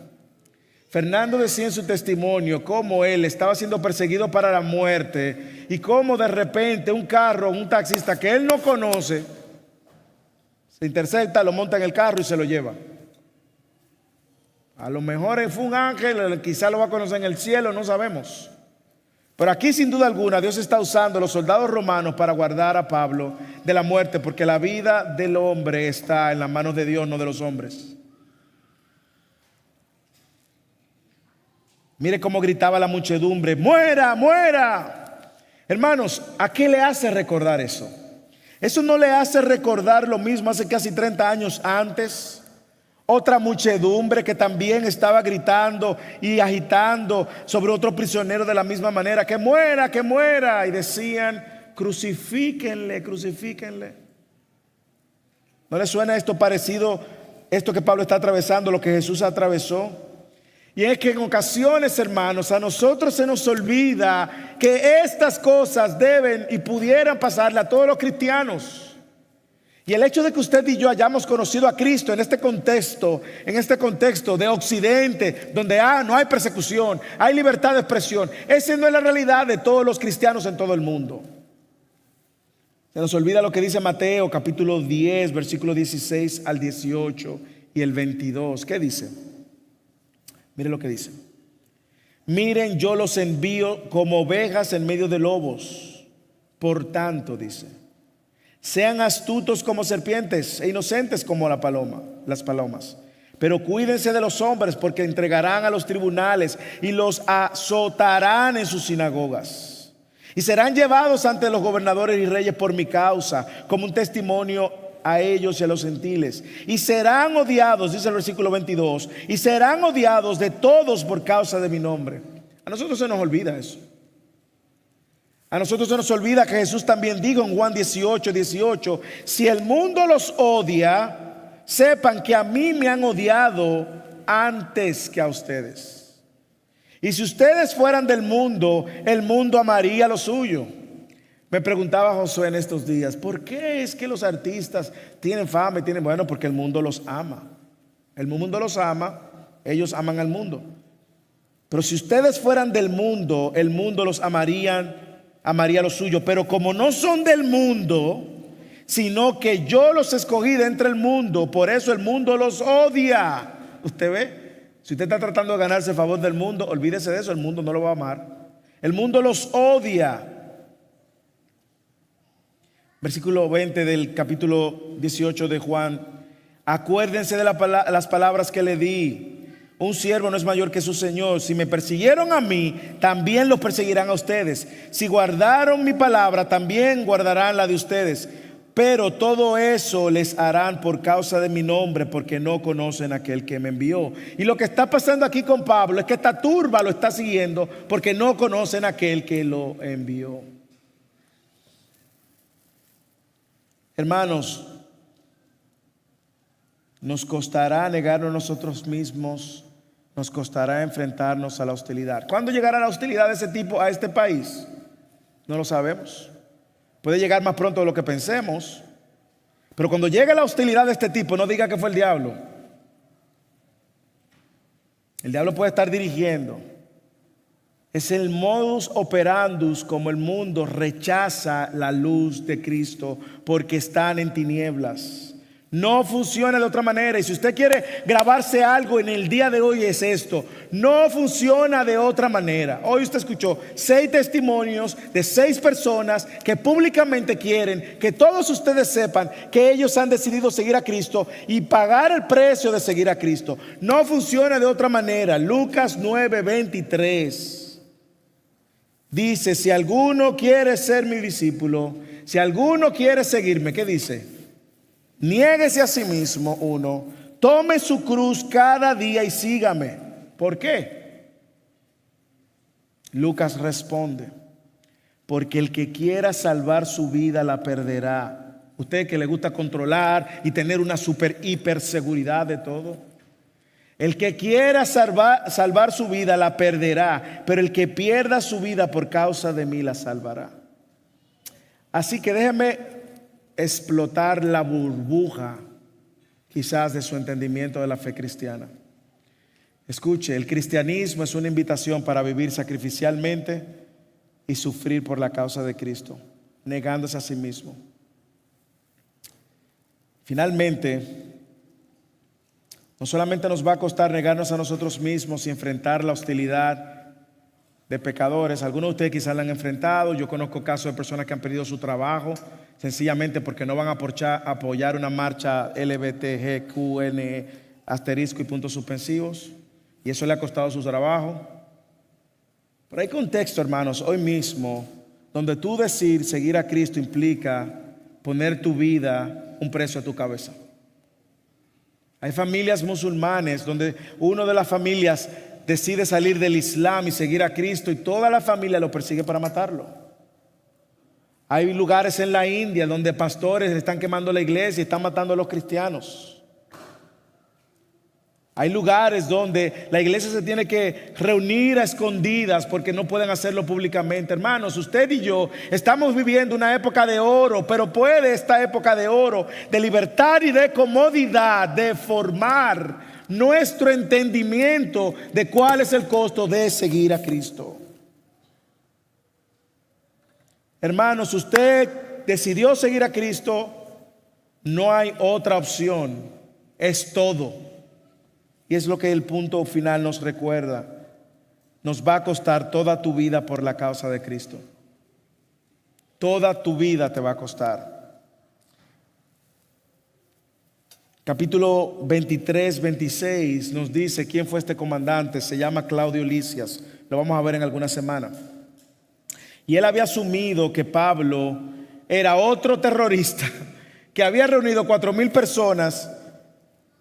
Fernando decía en su testimonio cómo él estaba siendo perseguido para la muerte y cómo de repente un carro, un taxista que él no conoce, se intercepta, lo monta en el carro y se lo lleva. A lo mejor fue un ángel, quizá lo va a conocer en el cielo, no sabemos. Pero aquí sin duda alguna Dios está usando a los soldados romanos para guardar a Pablo de la muerte, porque la vida del hombre está en las manos de Dios, no de los hombres. Mire cómo gritaba la muchedumbre, muera, muera. Hermanos, ¿a qué le hace recordar eso? Eso no le hace recordar lo mismo hace casi 30 años antes. Otra muchedumbre que también estaba gritando y agitando sobre otro prisionero de la misma manera, que muera, que muera. Y decían, crucifíquenle, crucifíquenle. ¿No le suena esto parecido, esto que Pablo está atravesando, lo que Jesús atravesó? Y es que en ocasiones, hermanos, a nosotros se nos olvida que estas cosas deben y pudieran pasarle a todos los cristianos. Y el hecho de que usted y yo hayamos conocido a Cristo en este contexto de Occidente, donde no hay persecución, hay libertad de expresión, esa no es la realidad de todos los cristianos en todo el mundo. Se nos olvida lo que dice Mateo capítulo 10, versículo 16 al 18 y el 22. ¿Qué dice? Mire lo que dice. Miren, yo los envío como ovejas en medio de lobos. Por tanto, dice, sean astutos como serpientes e inocentes como las palomas. Pero cuídense de los hombres, porque entregarán a los tribunales y los azotarán en sus sinagogas. Y serán llevados ante los gobernadores y reyes por mi causa, como un testimonio a ellos y a los gentiles. Y serán odiados, dice el versículo 22, y serán odiados de todos por causa de mi nombre. A nosotros se nos olvida eso. A nosotros se nos olvida que Jesús también dijo en Juan 18:18, si el mundo los odia, sepan que a mí me han odiado antes que a ustedes. Y si ustedes fueran del mundo, el mundo amaría lo suyo. Me preguntaba Josué en estos días, ¿por qué es que los artistas tienen fama y tienen? Bueno, porque el mundo los ama. El mundo los ama, ellos aman al mundo. Pero si ustedes fueran del mundo, el mundo los amaría lo suyo. Pero como no son del mundo, sino que yo los escogí de entre el mundo, por eso el mundo los odia. ¿Usted ve? Si usted está tratando de ganarse el favor del mundo, olvídese de eso, el mundo no lo va a amar. El mundo los odia. Versículo 20 del capítulo 18 de Juan. Acuérdense de las palabras que le di. Un siervo no es mayor que su Señor. Si me persiguieron a mí, también los perseguirán a ustedes. Si guardaron mi palabra, también guardarán la de ustedes. Pero todo eso les harán por causa de mi nombre, porque no conocen a aquel que me envió. Y lo que está pasando aquí con Pablo es que esta turba lo está siguiendo porque no conocen a aquel que lo envió. Hermanos, nos costará negarnos a nosotros mismos, nos costará enfrentarnos a la hostilidad. ¿Cuándo llegará la hostilidad de ese tipo a este país? No lo sabemos. Puede llegar más pronto de lo que pensemos, pero cuando llegue la hostilidad de este tipo, no diga que fue el diablo. El diablo puede estar dirigiendo. Es el modus operandus como el mundo rechaza la luz de Cristo porque están en tinieblas. No funciona de otra manera. Y si usted quiere grabarse algo en el día de hoy es esto: no funciona de otra manera. Hoy usted escuchó 6 testimonios de 6 personas que públicamente quieren que todos ustedes sepan que ellos han decidido seguir a Cristo y pagar el precio de seguir a Cristo. No funciona de otra manera. Lucas 9:23 dice: si alguno quiere ser mi discípulo, si alguno quiere seguirme, ¿qué dice? Niéguese a sí mismo uno, tome su cruz cada día y sígame. ¿Por qué? Lucas responde: porque el que quiera salvar su vida la perderá. Usted que le gusta controlar y tener una super hiper seguridad de todo. El que quiera salvar su vida la perderá, pero el que pierda su vida por causa de mí la salvará. Así que déjeme explotar la burbuja quizás de su entendimiento de la fe cristiana. Escuche, el cristianismo es una invitación para vivir sacrificialmente y sufrir por la causa de Cristo, negándose a sí mismo. Finalmente, no solamente nos va a costar negarnos a nosotros mismos y enfrentar la hostilidad de pecadores. Algunos de ustedes quizás la han enfrentado. Yo conozco casos de personas que han perdido su trabajo sencillamente porque no van a apoyar una marcha LGBTQN asterisco y puntos suspensivos, y eso le ha costado su trabajo. Pero hay contexto, hermanos, hoy mismo donde tú decir seguir a Cristo implica poner tu vida un precio a tu cabeza. Hay familias musulmanes donde uno de las familias decide salir del Islam y seguir a Cristo y toda la familia lo persigue para matarlo. Hay lugares en la India donde pastores están quemando la iglesia y están matando a los cristianos. Hay lugares donde la iglesia se tiene que reunir a escondidas porque no pueden hacerlo públicamente. Hermanos, usted y yo estamos viviendo una época de oro, pero puede esta época de oro, de libertad y de comodidad, deformar nuestro entendimiento de cuál es el costo de seguir a Cristo. Hermanos, usted decidió seguir a Cristo, no hay otra opción, es todo. Y es lo que el punto final nos recuerda. Nos va a costar toda tu vida por la causa de Cristo. Toda tu vida te va a costar. Capítulo 23, 26 nos dice quién fue este comandante. Se llama Claudio Lisias. Lo vamos a ver en alguna semana. Y él había asumido que Pablo era otro terrorista que había reunido 4,000 personas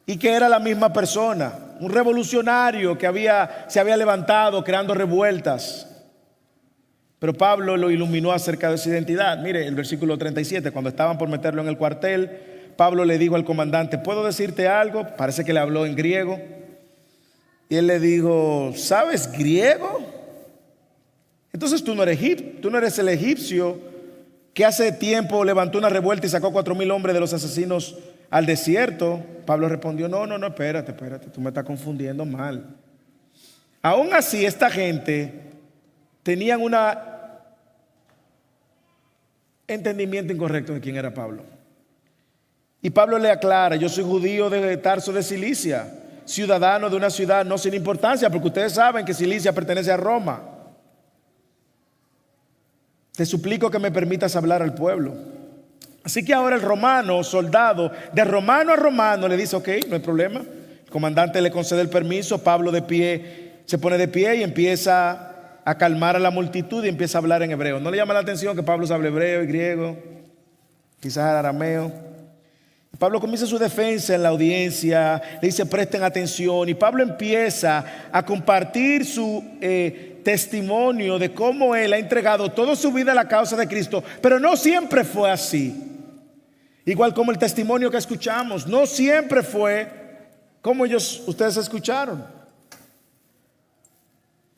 y que era la misma persona, un revolucionario que se había levantado creando revueltas. Pero Pablo lo iluminó acerca de su identidad. Mire el versículo 37, cuando estaban por meterlo en el cuartel, Pablo le dijo al comandante: ¿puedo decirte algo? Parece que le habló en griego. Y él le dijo: ¿sabes griego? Entonces tú no eres el egipcio que hace tiempo levantó una revuelta y sacó 4,000 hombres de los asesinos al desierto. Pablo respondió: no, espérate, tú me estás confundiendo mal. Aún así, esta gente tenían un entendimiento incorrecto de quién era Pablo. Y Pablo le aclara: yo soy judío de Tarso de Cilicia, ciudadano de una ciudad no sin importancia, porque ustedes saben que Cilicia pertenece a Roma. Te suplico que me permitas hablar al pueblo. Así que ahora el romano, soldado, de romano a romano, le dice: ok, no hay problema. El comandante le concede el permiso. Pablo de pie, se pone de pie y empieza a calmar a la multitud y empieza a hablar en hebreo. ¿No le llama la atención que Pablo sabe hebreo y griego? Quizás arameo. Pablo comienza su defensa en la audiencia, le dice: presten atención. Y Pablo empieza a compartir su testimonio de cómo él ha entregado toda su vida a la causa de Cristo. Pero no siempre fue así. Igual como el testimonio que escuchamos, no siempre fue como ustedes escucharon.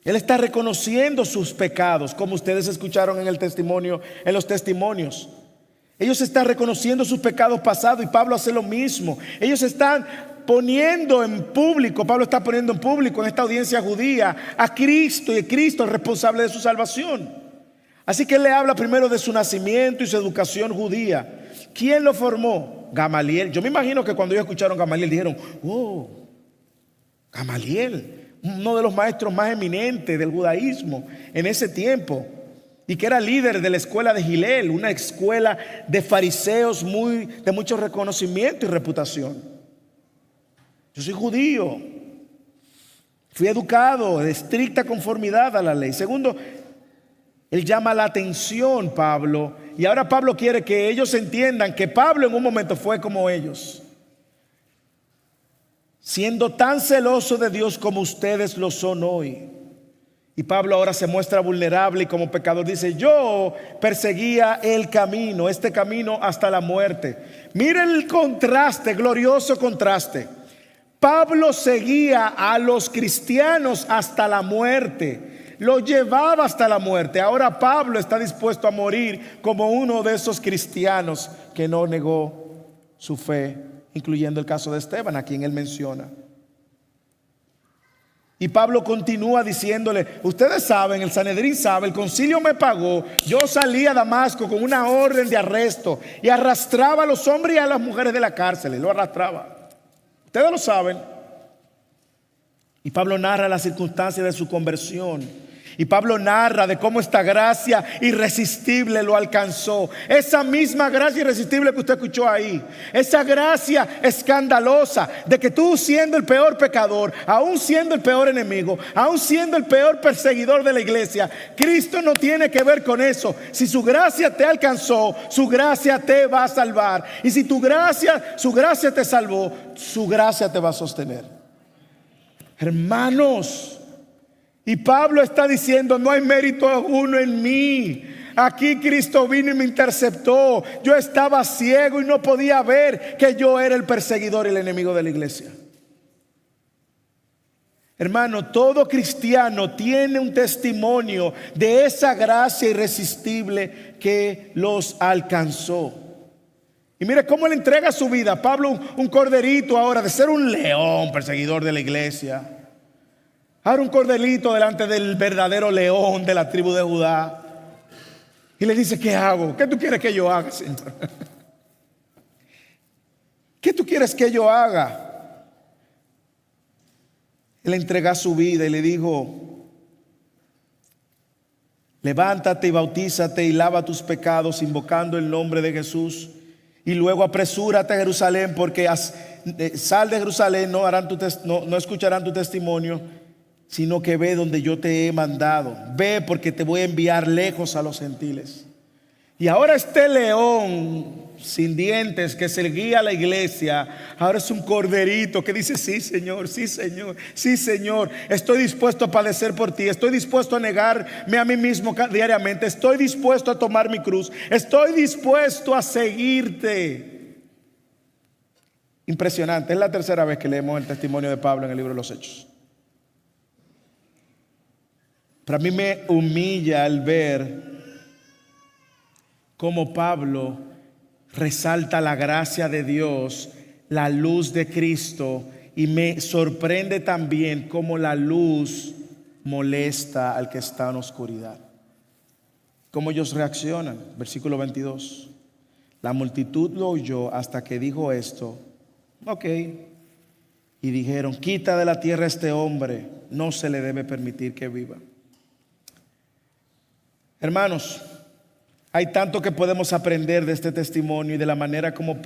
Él está reconociendo sus pecados, como ustedes escucharon en el testimonio, en los testimonios. Ellos están reconociendo sus pecados pasados y Pablo hace lo mismo. Ellos están poniendo en público, Pablo está poniendo en público en esta audiencia judía a Cristo, y Cristo es responsable de su salvación. Así que él le habla primero de su nacimiento y su educación judía. ¿Quién lo formó? Gamaliel. Yo me imagino que cuando ellos escucharon Gamaliel dijeron: oh, Gamaliel, uno de los maestros más eminentes del judaísmo en ese tiempo, y que era líder de la escuela de Gilel, una escuela de fariseos de mucho reconocimiento y reputación. Yo soy judío, fui educado de estricta conformidad a la ley. Segundo, él llama la atención, Pablo, y ahora Pablo quiere que ellos entiendan que Pablo en un momento fue como ellos, siendo tan celoso de Dios como ustedes lo son hoy. Y Pablo ahora se muestra vulnerable y como pecador dice: yo perseguía este camino hasta la muerte. Miren el contraste, glorioso contraste. Pablo seguía a los cristianos hasta la muerte, lo llevaba hasta la muerte. Ahora Pablo está dispuesto a morir como uno de esos cristianos que no negó su fe, incluyendo el caso de Esteban, a quien él menciona. Y Pablo continúa diciéndole: ustedes saben, el Sanedrín sabe, el concilio me pagó. Yo salí a Damasco con una orden de arresto y arrastraba a los hombres y a las mujeres de la cárcel. Lo arrastraba. Ustedes lo saben. Y Pablo narra las circunstancias de su conversión. Y Pablo narra de cómo esta gracia irresistible lo alcanzó. Esa misma gracia irresistible que usted escuchó ahí. Esa gracia escandalosa de que tú, siendo el peor pecador, aún siendo el peor enemigo, aún siendo el peor perseguidor de la iglesia, Cristo no tiene que ver con eso. Si su gracia te alcanzó, su gracia te va a salvar. Y si su gracia te salvó, su gracia te va a sostener. Hermanos, y Pablo está diciendo: no hay mérito alguno en mí. Aquí Cristo vino y me interceptó. Yo estaba ciego y no podía ver que yo era el perseguidor y el enemigo de la iglesia. Hermano, todo cristiano tiene un testimonio de esa gracia irresistible que los alcanzó. Y mire cómo le entrega su vida. Pablo, un corderito ahora, de ser un león perseguidor de la iglesia, ahora un corderito delante del verdadero león de la tribu de Judá. Y le dice: ¿qué hago? ¿Qué tú quieres que yo haga, Señor? ¿Qué tú quieres que yo haga? Él entrega su vida y le dijo: levántate y bautízate y lava tus pecados invocando el nombre de Jesús. Y luego apresúrate a Jerusalén, porque sal de Jerusalén, no escucharán tu testimonio, sino que ve donde yo te he mandado. Ve, porque te voy a enviar lejos a los gentiles. Y ahora este león sin dientes que seguía a la iglesia, ahora es un corderito que dice: sí, Señor, sí, Señor, sí, Señor, estoy dispuesto a padecer por ti, estoy dispuesto a negarme a mí mismo diariamente, estoy dispuesto a tomar mi cruz, estoy dispuesto a seguirte. Impresionante. Es la tercera vez que leemos el testimonio de Pablo en el libro de los Hechos. Para mí me humilla el ver cómo Pablo resalta la gracia de Dios, la luz de Cristo, y me sorprende también cómo la luz molesta al que está en oscuridad. Cómo ellos reaccionan. Versículo 22. La multitud lo oyó hasta que dijo esto. Ok. Y dijeron: quita de la tierra a este hombre, no se le debe permitir que viva. Hermanos, hay tanto que podemos aprender de este testimonio y de la manera como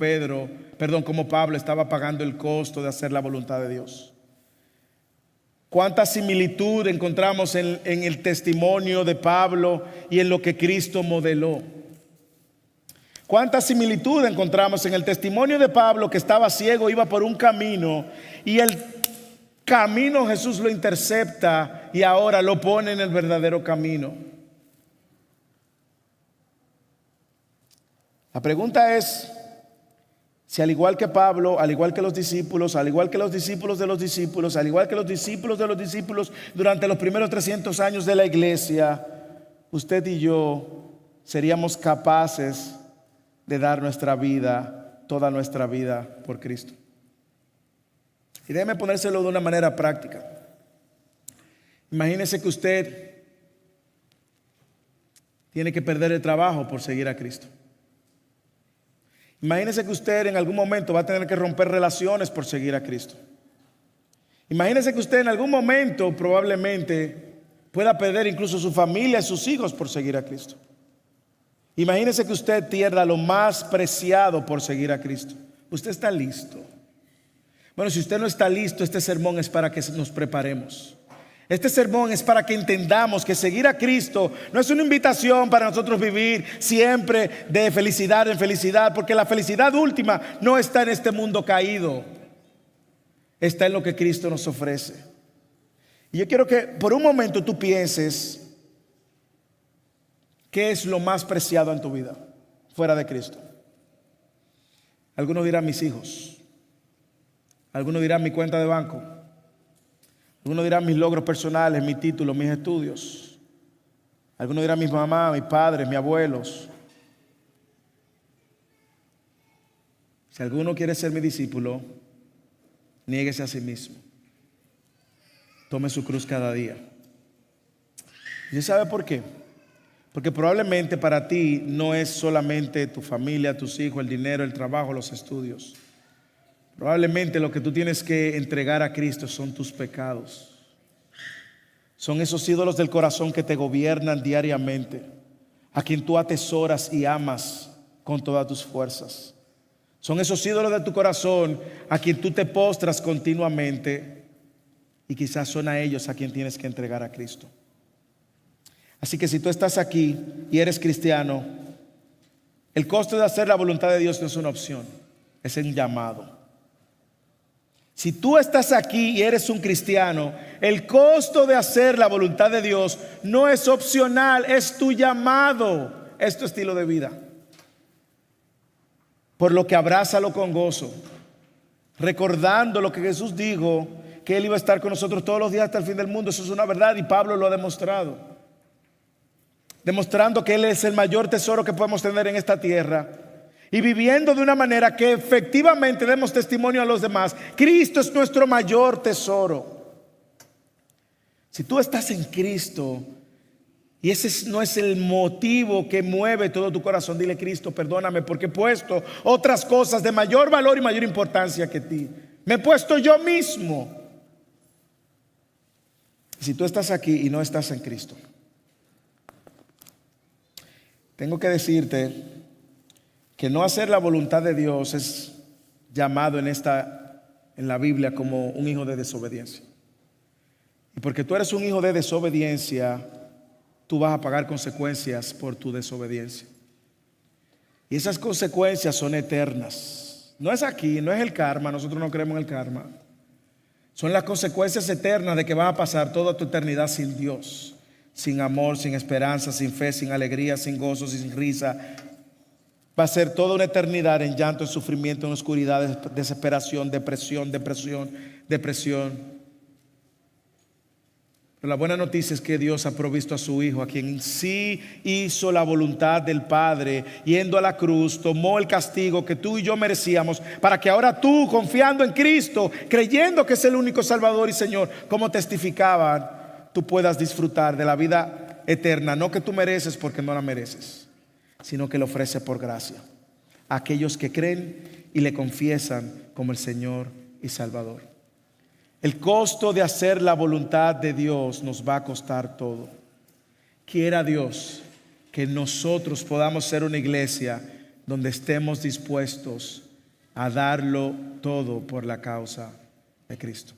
como Pablo estaba pagando el costo de hacer la voluntad de Dios. Cuánta similitud encontramos en el testimonio de Pablo y en lo que Cristo modeló. Cuánta similitud encontramos en el testimonio de Pablo, que estaba ciego, iba por un camino, y el camino Jesús lo intercepta y ahora lo pone en el verdadero camino. La pregunta es si, al igual que Pablo, al igual que los discípulos, al igual que los discípulos de los discípulos, al igual que los discípulos de los discípulos durante los primeros 300 años de la iglesia, usted y yo seríamos capaces de dar nuestra vida, toda nuestra vida por Cristo. Y déjeme ponérselo de una manera práctica. Imagínese que usted tiene que perder el trabajo por seguir a Cristo. Imagínese que usted en algún momento va a tener que romper relaciones por seguir a Cristo. Imagínese que usted en algún momento probablemente pueda perder incluso su familia y sus hijos por seguir a Cristo. Imagínese que usted pierda lo más preciado por seguir a Cristo. ¿Usted está listo? Bueno, si usted no está listo, este sermón es para que nos preparemos. Este sermón es para que entendamos que seguir a Cristo no es una invitación para nosotros vivir siempre de felicidad en felicidad, porque la felicidad última no está en este mundo caído, está en lo que Cristo nos ofrece. Y yo quiero que por un momento tú pienses: ¿qué es lo más preciado en tu vida fuera de Cristo? Algunos dirán: mis hijos. Algunos dirán: mi cuenta de banco. Algunos dirán: mis logros personales, mis títulos, mis estudios. Algunos dirán: mi mamá, mis padres, mis abuelos. Si alguno quiere ser mi discípulo, niéguese a sí mismo. Tome su cruz cada día. ¿Y sabe por qué? Porque probablemente para ti no es solamente tu familia, tus hijos, el dinero, el trabajo, los estudios. Probablemente lo que tú tienes que entregar a Cristo son tus pecados. Son esos ídolos del corazón que te gobiernan diariamente, a quien tú atesoras y amas con todas tus fuerzas. Son esos ídolos de tu corazón a quien tú te postras continuamente, y quizás son a ellos a quien tienes que entregar a Cristo. Así que si tú estás aquí y eres cristiano, el costo de hacer la voluntad de Dios no es una opción, es un llamado. Si tú estás aquí y eres un cristiano, el costo de hacer la voluntad de Dios no es opcional, es tu llamado, es tu estilo de vida. Por lo que abrázalo con gozo, recordando lo que Jesús dijo, que Él iba a estar con nosotros todos los días hasta el fin del mundo. Eso es una verdad y Pablo lo ha demostrado, demostrando que Él es el mayor tesoro que podemos tener en esta tierra. Y viviendo de una manera que efectivamente demos testimonio a los demás. Cristo es nuestro mayor tesoro. Si tú estás en Cristo y ese no es el motivo que mueve todo tu corazón, dile: Cristo, perdóname porque he puesto otras cosas de mayor valor y mayor importancia que ti. Me he puesto yo mismo. Si tú estás aquí y no estás en Cristo, tengo que decirte que no hacer la voluntad de Dios es llamado en la Biblia como un hijo de desobediencia. Y porque tú eres un hijo de desobediencia, tú vas a pagar consecuencias por tu desobediencia. Y esas consecuencias son eternas. No es aquí, no es el karma, nosotros no creemos en el karma. Son las consecuencias eternas de que vas a pasar toda tu eternidad sin Dios, sin amor, sin esperanza, sin fe, sin alegría, sin gozo, sin risa. Va a ser toda una eternidad en llanto, en sufrimiento, en oscuridad, desesperación, depresión. Pero la buena noticia es que Dios ha provisto a su Hijo, a quien sí hizo la voluntad del Padre, yendo a la cruz, tomó el castigo que tú y yo merecíamos, para que ahora tú, confiando en Cristo, creyendo que es el único Salvador y Señor, como testificaban, tú puedas disfrutar de la vida eterna, no que tú mereces porque no la mereces, sino que le ofrece por gracia a aquellos que creen y le confiesan como el Señor y Salvador. El costo de hacer la voluntad de Dios nos va a costar todo. Quiera Dios que nosotros podamos ser una iglesia donde estemos dispuestos a darlo todo por la causa de Cristo.